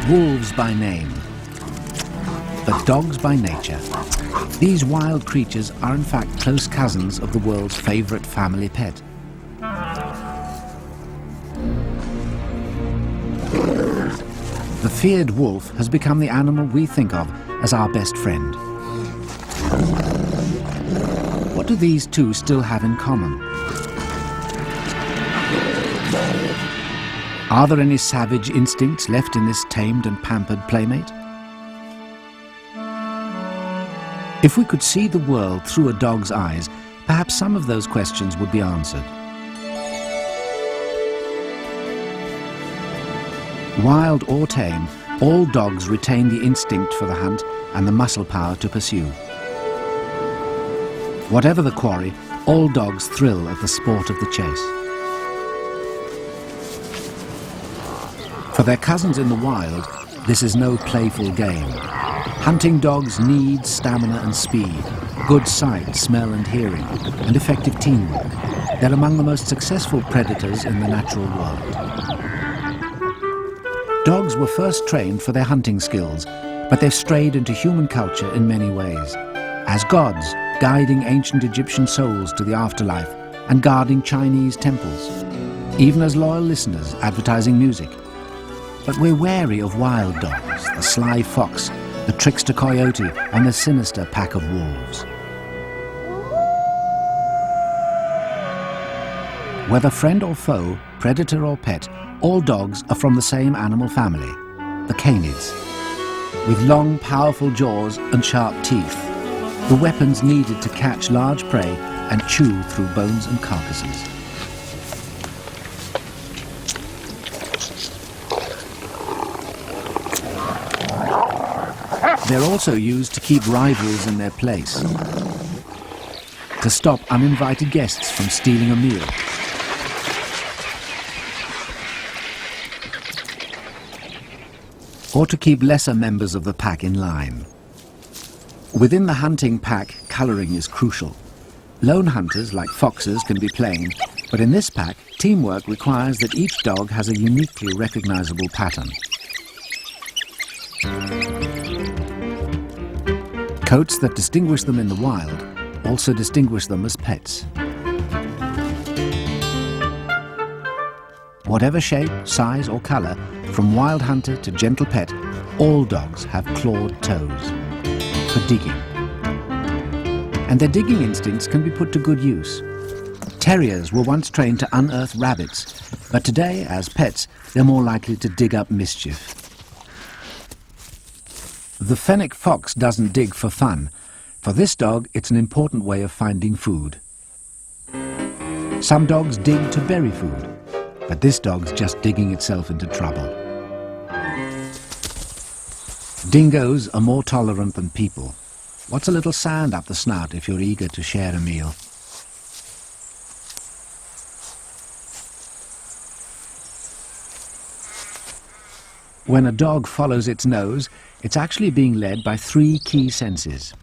Wolves by name, but dogs by nature. These wild creatures are in fact close cousins of the world's favorite family pet. The feared wolf has become the animal we think of as our best friend. What do these two still have in common? Are there any savage instincts left in this tamed and pampered playmate? If we could see the world through a dog's eyes, perhaps some of those questions would be answered. Wild or tame, all dogs retain the instinct for the hunt and the muscle power to pursue. Whatever the quarry, all dogs thrill at the sport of the chase. For their cousins in the wild, this is no playful game. Hunting dogs need stamina and speed, good sight, smell and hearing, and effective teamwork. They're among the most successful predators in the natural world. Dogs were first trained for their hunting skills, but they've strayed into human culture in many ways. As gods, guiding ancient Egyptian souls to the afterlife and guarding Chinese temples. Even as loyal listeners, advertising music. But we're wary of wild dogs, the sly fox, the trickster coyote, and the sinister pack of wolves. Whether friend or foe, predator or pet, all dogs are from the same animal family, the canids. With long, powerful jaws and sharp teeth, the weapons needed to catch large prey and chew through bones and carcasses. They're also used to keep rivals in their place, to stop uninvited guests from stealing a meal, or to keep lesser members of the pack in line. Within the hunting pack, colouring is crucial. Lone hunters, like foxes, can be plain, but in this pack, teamwork requires that each dog has a uniquely recognisable pattern. Coats that distinguish them in the wild also distinguish them as pets. Whatever shape, size or colour, from wild hunter to gentle pet, all dogs have clawed toes for digging. And their digging instincts can be put to good use. Terriers were once trained to unearth rabbits, but today, as pets, they're more likely to dig up mischief. The fennec fox doesn't dig for fun. For this dog, it's an important way of finding food. Some dogs dig to bury food, but this dog's just digging itself into trouble. Dingoes are more tolerant than people. What's a little sand up the snout if you're eager to share a meal? When a dog follows its nose, it's actually being led by three key senses.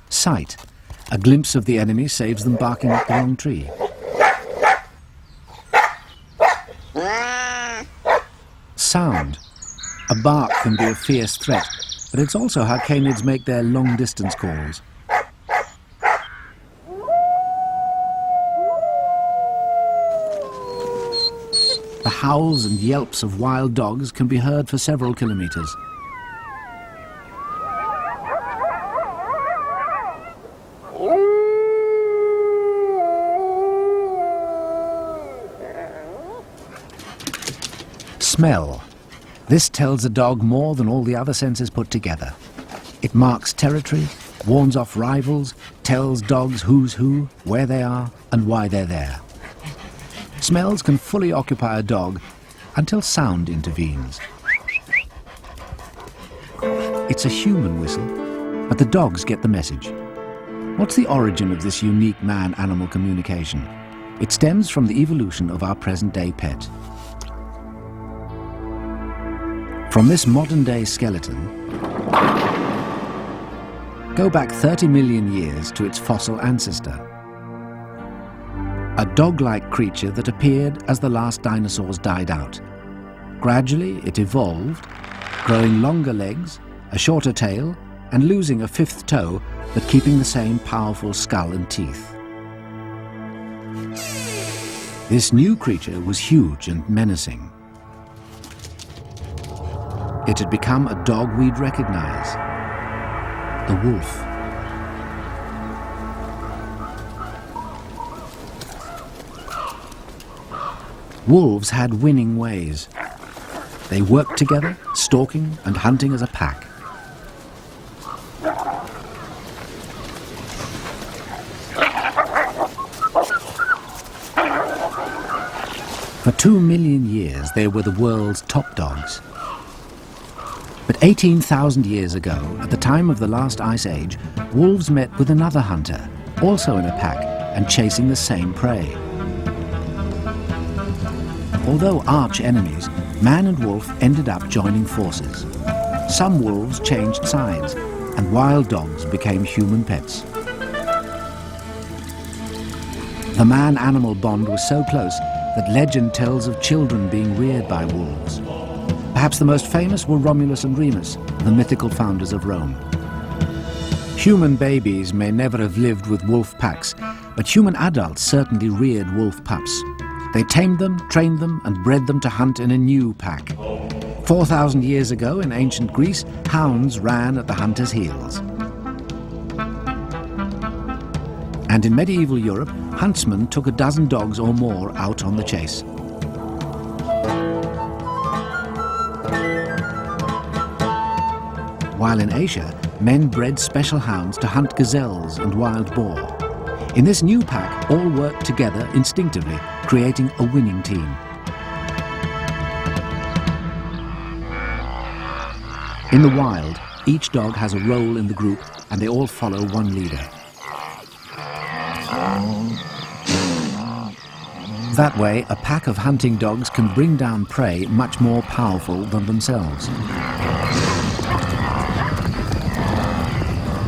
Sight. A glimpse of the enemy saves them barking up the wrong tree. Sound. A bark can be a fierce threat, but it's also how canids make their long-distance calls. The howls and yelps of wild dogs can be heard for several kilometers. Smell. This tells a dog more than all the other senses put together. It marks territory, warns off rivals, tells dogs who's who, where they are, and why they're there. Smells can fully occupy a dog until sound intervenes. It's a human whistle, but the dogs get the message. What's the origin of this unique man-animal communication? It stems from the evolution of our present-day pet. From this modern-day skeleton, go back 30 million years to its fossil ancestor. A dog-like creature that appeared as the last dinosaurs died out. Gradually, it evolved growing longer legs, a shorter tail, and losing a fifth toe, but keeping the same powerful skull and teeth. This new creature was huge and menacing. It had become a dog we'd recognize, the wolf. Wolves had winning ways. They worked together, stalking and hunting as a pack. For 2 million years, they were the world's top dogs. But 18,000 years ago, at the time of the last ice age, wolves met with another hunter, also in a pack and chasing the same prey. Although arch enemies, man and wolf ended up joining forces. Some wolves changed sides, and wild dogs became human pets. The man-animal bond was so close that legend tells of children being reared by wolves. Perhaps the most famous were Romulus and Remus, the mythical founders of Rome. Human babies may never have lived with wolf packs, but human adults certainly reared wolf pups. They tamed them, trained them, and bred them to hunt in a new pack. 4,000 years ago in ancient Greece, hounds ran at the hunter's heels. And in medieval Europe, huntsmen took a dozen dogs or more out on the chase. While in Asia, men bred special hounds to hunt gazelles and wild boar. In this new pack, all worked together instinctively, creating a winning team. In the wild, each dog has a role in the group and they all follow one leader. That way, a pack of hunting dogs can bring down prey much more powerful than themselves.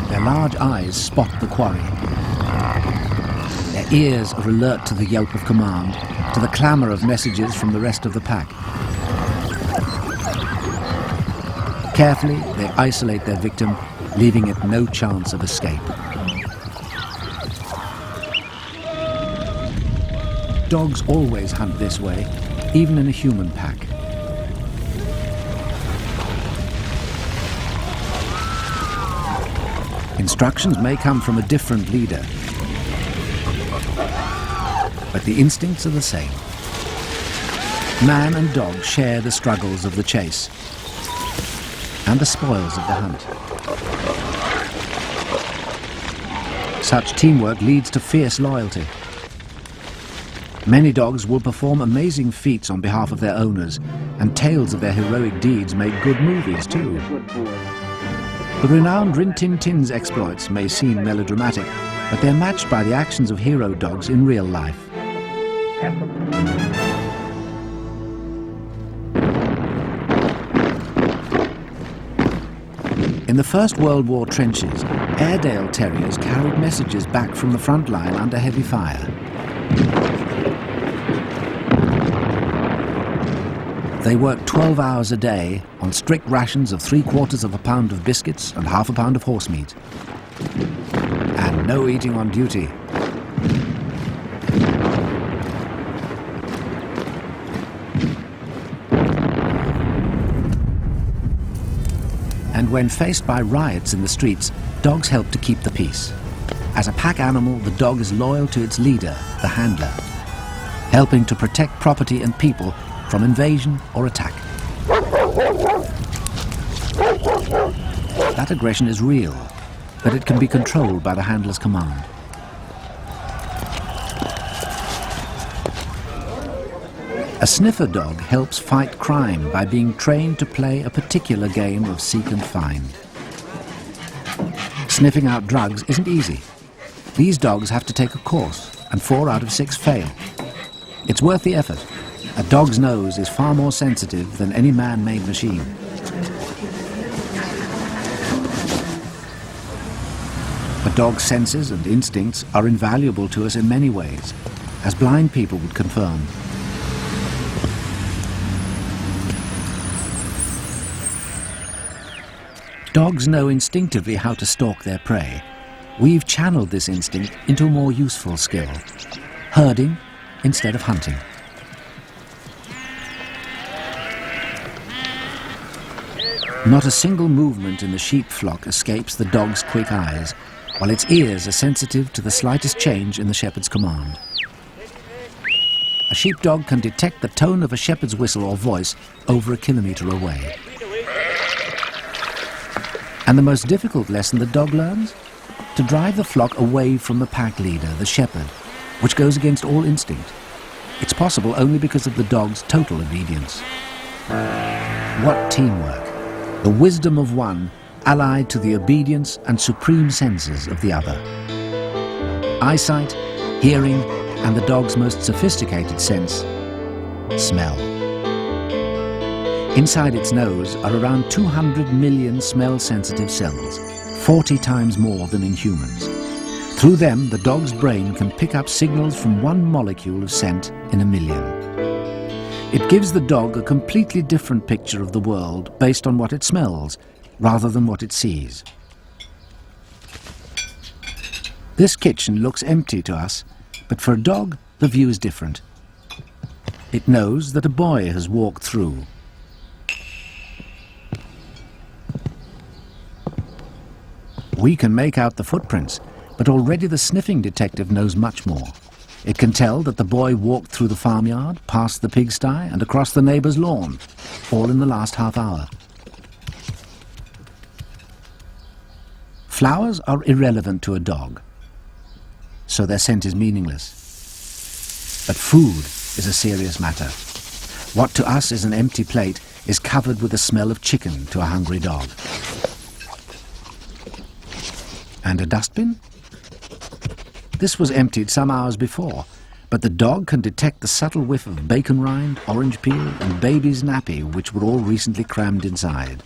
Their large eyes spot the quarry. Their ears are alert to the yelp of command, to the clamour of messages from the rest of the pack. Carefully, they isolate their victim, leaving it no chance of escape. Dogs always hunt this way, even in a human pack. Instructions may come from a different leader, but the instincts are the same. Man and dog share the struggles of the chase and the spoils of the hunt. Such teamwork leads to fierce loyalty. Many dogs will perform amazing feats on behalf of their owners, and tales of their heroic deeds make good movies too. The renowned Rin Tin Tin's exploits may seem melodramatic, but they're matched by the actions of hero dogs in real life. In the First World War trenches, Airedale Terriers carried messages back from the front line under heavy fire. They worked 12 hours a day on strict rations of 3/4 of a pound of biscuits and half a pound of horse meat. And no eating on duty. And when faced by riots in the streets, dogs help to keep the peace. As a pack animal, the dog is loyal to its leader, the handler, helping to protect property and people from invasion or attack. That aggression is real, but it can be controlled by the handler's command. A sniffer dog helps fight crime by being trained to play a particular game of seek and find. Sniffing out drugs isn't easy. These dogs have to take a course, and 4 out of 6 fail. It's worth the effort. A dog's nose is far more sensitive than any man-made machine. A dog's senses and instincts are invaluable to us in many ways, as blind people would confirm. Dogs know instinctively how to stalk their prey. We've channeled this instinct into a more useful skill: herding instead of hunting. Not a single movement in the sheep flock escapes the dog's quick eyes, while its ears are sensitive to the slightest change in the shepherd's command. A sheepdog can detect the tone of a shepherd's whistle or voice over a kilometre away. And the most difficult lesson the dog learns? To drive the flock away from the pack leader, the shepherd, which goes against all instinct. It's possible only because of the dog's total obedience. What teamwork! The wisdom of one allied to the obedience and supreme senses of the other. Eyesight, hearing, and the dog's most sophisticated sense, smell. Inside its nose are around 200 million smell-sensitive cells, 40 times more than in humans. Through them, the dog's brain can pick up signals from one molecule of scent in a million. It gives the dog a completely different picture of the world based on what it smells, rather than what it sees. This kitchen looks empty to us, but for a dog, the view is different. It knows that a boy has walked through. We can make out the footprints, but already the sniffing detective knows much more. It can tell that the boy walked through the farmyard, past the pigsty and across the neighbour's lawn, all in the last half hour. Flowers are irrelevant to a dog, so their scent is meaningless. But food is a serious matter. What to us is an empty plate is covered with the smell of chicken to a hungry dog. And a dustbin? This was emptied some hours before, but the dog can detect the subtle whiff of bacon rind, orange peel, and baby's nappy, which were all recently crammed inside.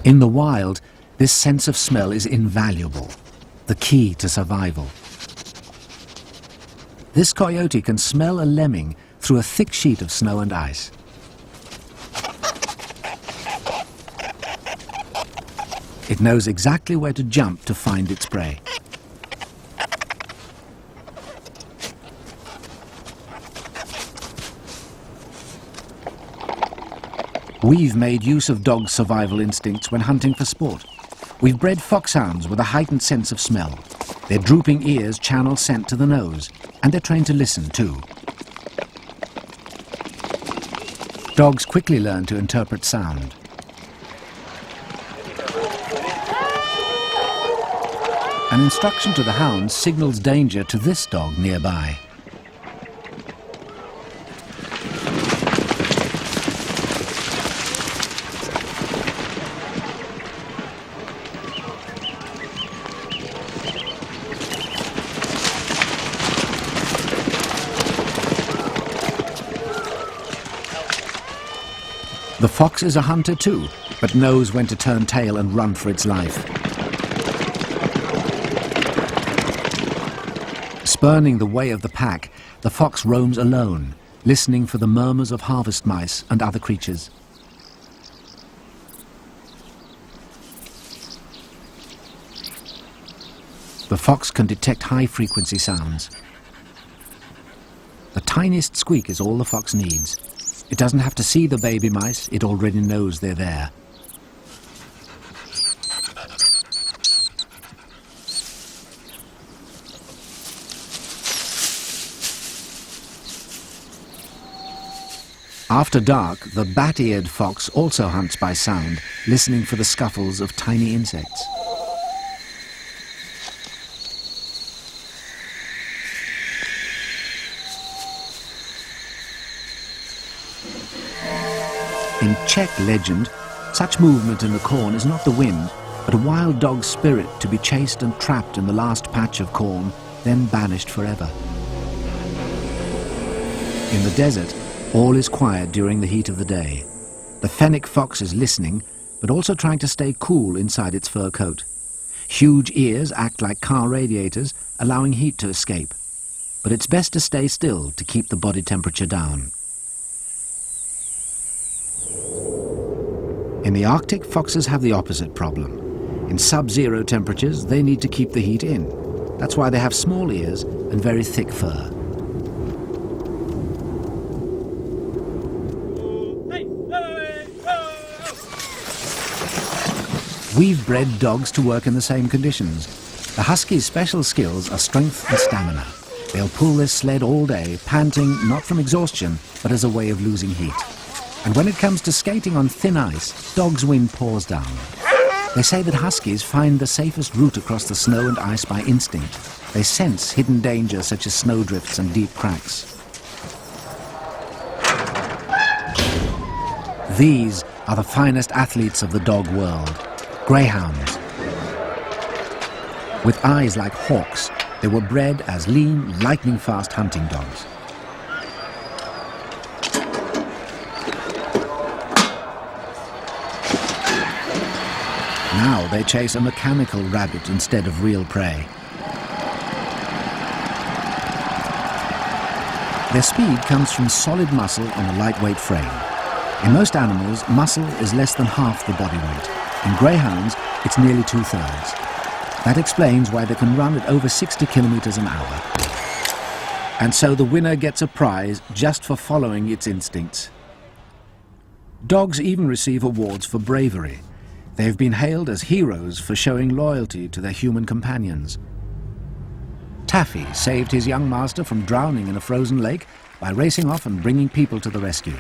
In the wild, this sense of smell is invaluable, the key to survival. This coyote can smell a lemming through a thick sheet of snow and ice. It knows exactly where to jump to find its prey. We've made use of dogs' survival instincts when hunting for sport. We've bred foxhounds with a heightened sense of smell. Their drooping ears channel scent to the nose, and they're trained to listen too. Dogs quickly learn to interpret sound. An instruction to the hounds signals danger to this dog nearby. The fox is a hunter too, but knows when to turn tail and run for its life. Spurning the way of the pack, the fox roams alone, listening for the murmurs of harvest mice and other creatures. The fox can detect high-frequency sounds. The tiniest squeak is all the fox needs. It doesn't have to see the baby mice, it already knows they're there. After dark, the bat-eared fox also hunts by sound, listening for the scuffles of tiny insects. In Czech legend, such movement in the corn is not the wind, but a wild dog's spirit to be chased and trapped in the last patch of corn, then banished forever. In the desert, all is quiet during the heat of the day. The fennec fox is listening, but also trying to stay cool inside its fur coat. Huge ears act like car radiators, allowing heat to escape. But it's best to stay still to keep the body temperature down. In the Arctic, foxes have the opposite problem. In sub-zero temperatures, they need to keep the heat in. That's why they have small ears and very thick fur. We've bred dogs to work in the same conditions. The Husky's special skills are strength and stamina. They'll pull this sled all day, panting not from exhaustion, but as a way of losing heat. And when it comes to skating on thin ice, dogs win paws down. They say that Huskies find the safest route across the snow and ice by instinct. They sense hidden dangers such as snowdrifts and deep cracks. These are the finest athletes of the dog world. Greyhounds. With eyes like hawks, they were bred as lean, lightning-fast hunting dogs. Now they chase a mechanical rabbit instead of real prey. Their speed comes from solid muscle on a lightweight frame. In most animals, muscle is less than half the body weight. In greyhounds, it's nearly 2/3. That explains why they can run at over 60 kilometers an hour. And so the winner gets a prize just for following its instincts. Dogs even receive awards for bravery. They've been hailed as heroes for showing loyalty to their human companions. Taffy saved his young master from drowning in a frozen lake by racing off and bringing people to the rescue.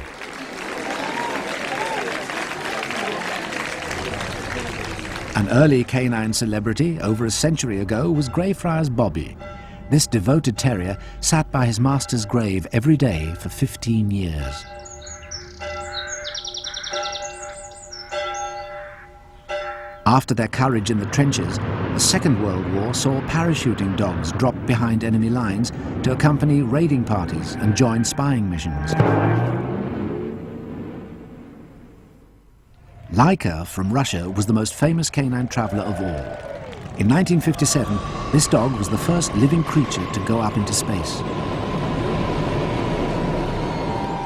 An early canine celebrity over a century ago was Greyfriars Bobby. This devoted terrier sat by his master's grave every day for 15 years. After their courage in the trenches, the Second World War saw parachuting dogs drop behind enemy lines to accompany raiding parties and join spying missions. Laika from Russia was the most famous canine traveler of all. In 1957, this dog was the first living creature to go up into space.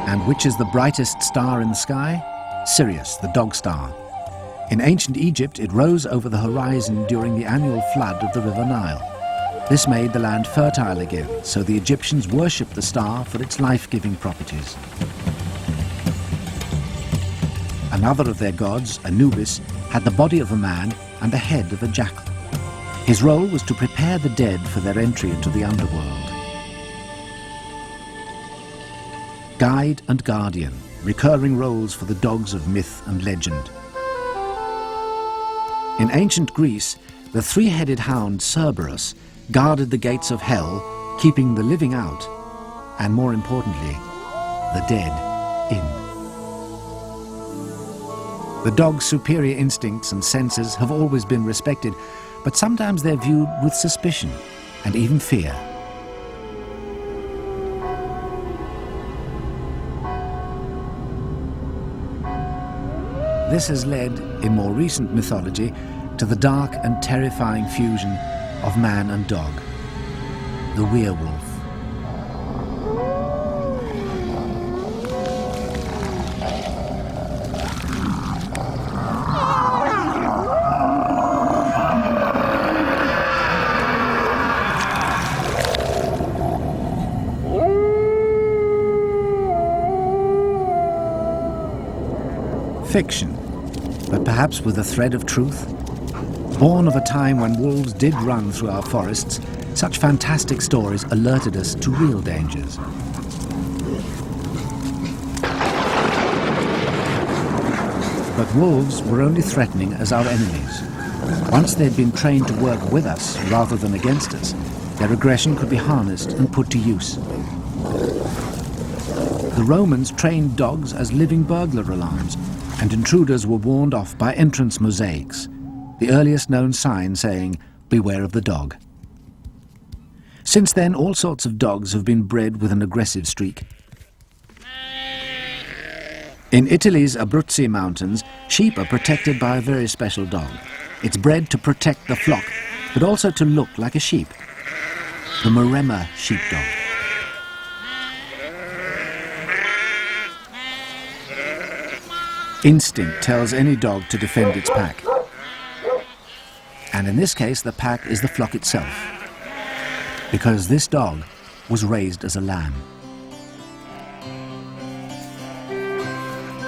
And which is the brightest star in the sky? Sirius, the dog star. In ancient Egypt, it rose over the horizon during the annual flood of the River Nile. This made the land fertile again, so the Egyptians worshipped the star for its life-giving properties. Another of their gods, Anubis, had the body of a man and the head of a jackal. His role was to prepare the dead for their entry into the underworld. Guide and guardian, recurring roles for the dogs of myth and legend. In ancient Greece, the three-headed hound Cerberus guarded the gates of hell, keeping the living out, and more importantly, the dead in. The dog's superior instincts and senses have always been respected, but sometimes they're viewed with suspicion and even fear. This has led, in more recent mythology, to the dark and terrifying fusion of man and dog, the werewolf. Fiction, but perhaps with a thread of truth. Born of a time when wolves did run through our forests, such fantastic stories alerted us to real dangers. But wolves were only threatening as our enemies. Once they'd been trained to work with us rather than against us, their aggression could be harnessed and put to use. The Romans trained dogs as living burglar alarms, and intruders were warned off by entrance mosaics, the earliest known sign saying, "Beware of the dog." Since then, all sorts of dogs have been bred with an aggressive streak. In Italy's Abruzzi Mountains, sheep are protected by a very special dog. It's bred to protect the flock, but also to look like a sheep. The Maremma sheepdog. Instinct tells any dog to defend its pack. And in this case, the pack is the flock itself, because this dog was raised as a lamb.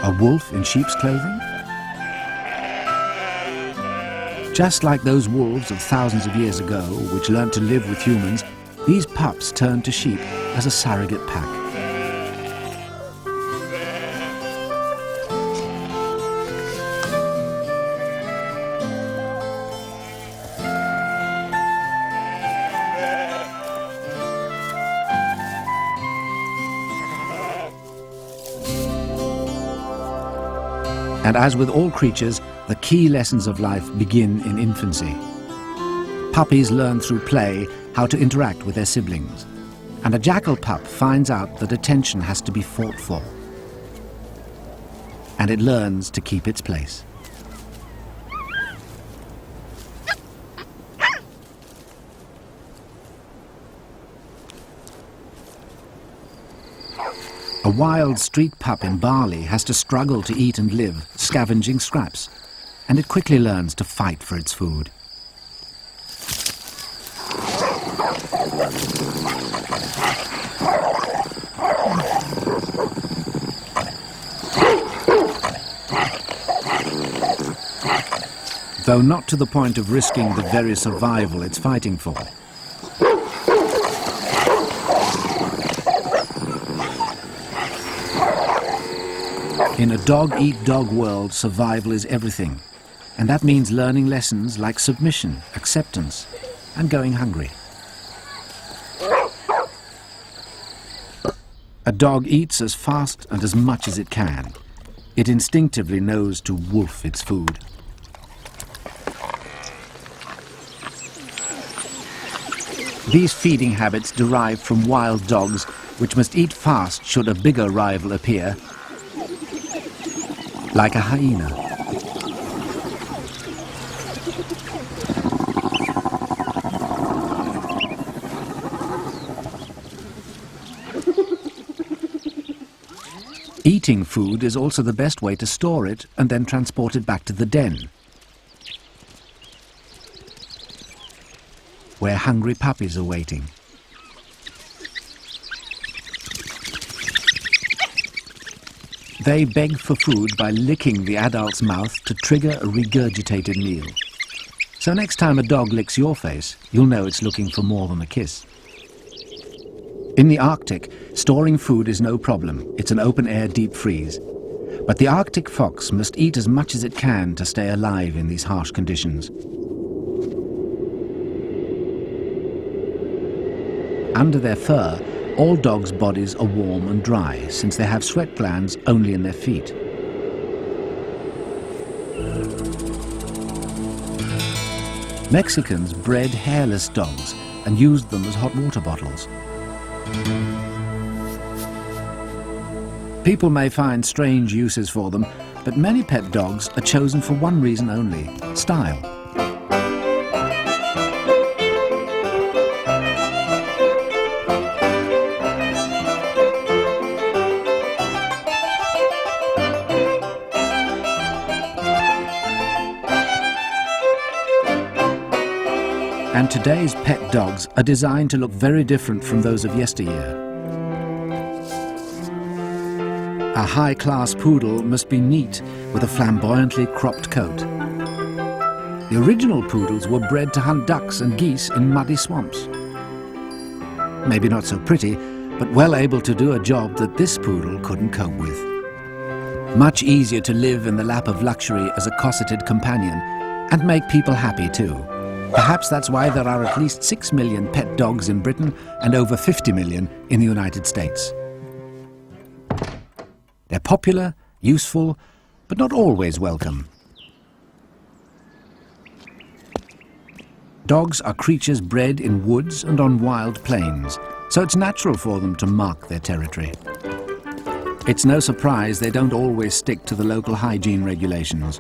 A wolf in sheep's clothing? Just like those wolves of thousands of years ago, which learned to live with humans, these pups turned to sheep as a surrogate pack. And as with all creatures, the key lessons of life begin in infancy. Puppies learn through play how to interact with their siblings, and a jackal pup finds out that attention has to be fought for, and it learns to keep its place. A wild street pup in Bali has to struggle to eat and live, scavenging scraps, and it quickly learns to fight for its food. Though not to the point of risking the very survival it's fighting for. In a dog-eat-dog world, survival is everything, and that means learning lessons like submission, acceptance, and going hungry. A dog eats as fast and as much as it can. It instinctively knows to wolf its food. These feeding habits derive from wild dogs, which must eat fast should a bigger rival appear, like a hyena. Eating food is also the best way to store it and then transport it back to the den, where hungry puppies are waiting. They beg for food by licking the adult's mouth to trigger a regurgitated meal. So next time a dog licks your face, you'll know it's looking for more than a kiss. In the Arctic, storing food is no problem. It's an open-air deep freeze. But the Arctic fox must eat as much as it can to stay alive in these harsh conditions. Under their fur, all dogs' bodies are warm and dry, since they have sweat glands only in their feet. Mexicans bred hairless dogs and used them as hot water bottles. People may find strange uses for them, but many pet dogs are chosen for one reason only: style. And today's pet dogs are designed to look very different from those of yesteryear. A high-class poodle must be neat with a flamboyantly cropped coat. The original poodles were bred to hunt ducks and geese in muddy swamps. Maybe not so pretty, but well able to do a job that this poodle couldn't cope with. Much easier to live in the lap of luxury as a cosseted companion, and make people happy too. Perhaps that's why there are at least 6 million pet dogs in Britain and over 50 million in the United States. They're popular, useful, but not always welcome. Dogs are creatures bred in woods and on wild plains, so it's natural for them to mark their territory. It's no surprise they don't always stick to the local hygiene regulations.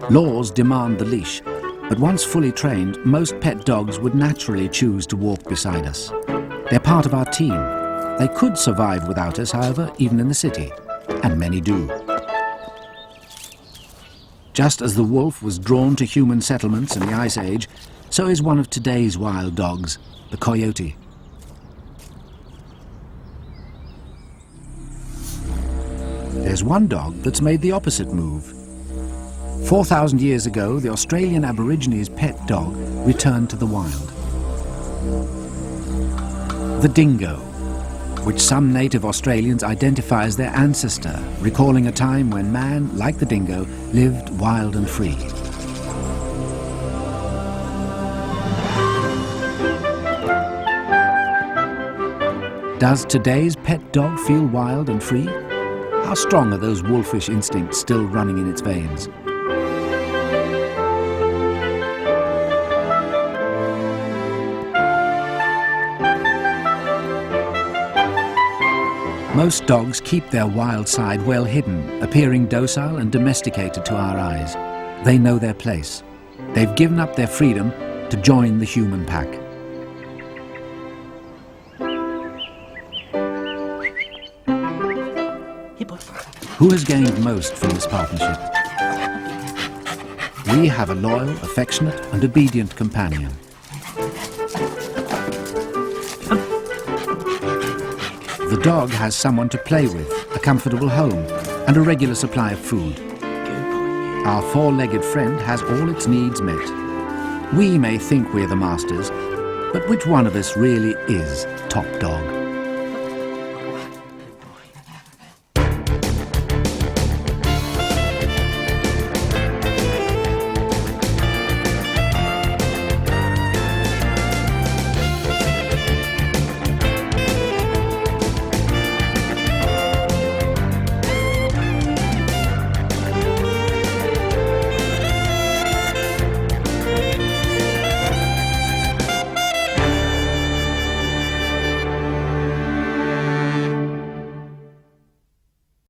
Laws demand the leash, but once fully trained, most pet dogs would naturally choose to walk beside us. They're part of our team, They could survive without us, however, even in the city, and many do. Just as the wolf was drawn to human settlements in the Ice Age, so is one of today's wild dogs, the coyote. There's one dog that's made the opposite move. 4,000 years ago, the Australian Aborigines' pet dog returned to the wild. The dingo, which some native Australians identify as their ancestor, recalling a time when man, like the dingo, lived wild and free. Does today's pet dog feel wild and free? How strong are those wolfish instincts still running in its veins? Most dogs keep their wild side well hidden, appearing docile and domesticated to our eyes. They know their place. They've given up their freedom to join the human pack. Who has gained most from this partnership? We have a loyal, affectionate and obedient companion. The dog has someone to play with, a comfortable home, and a regular supply of food. Our four-legged friend has all its needs met. We may think we're the masters, but which one of us really is top dog?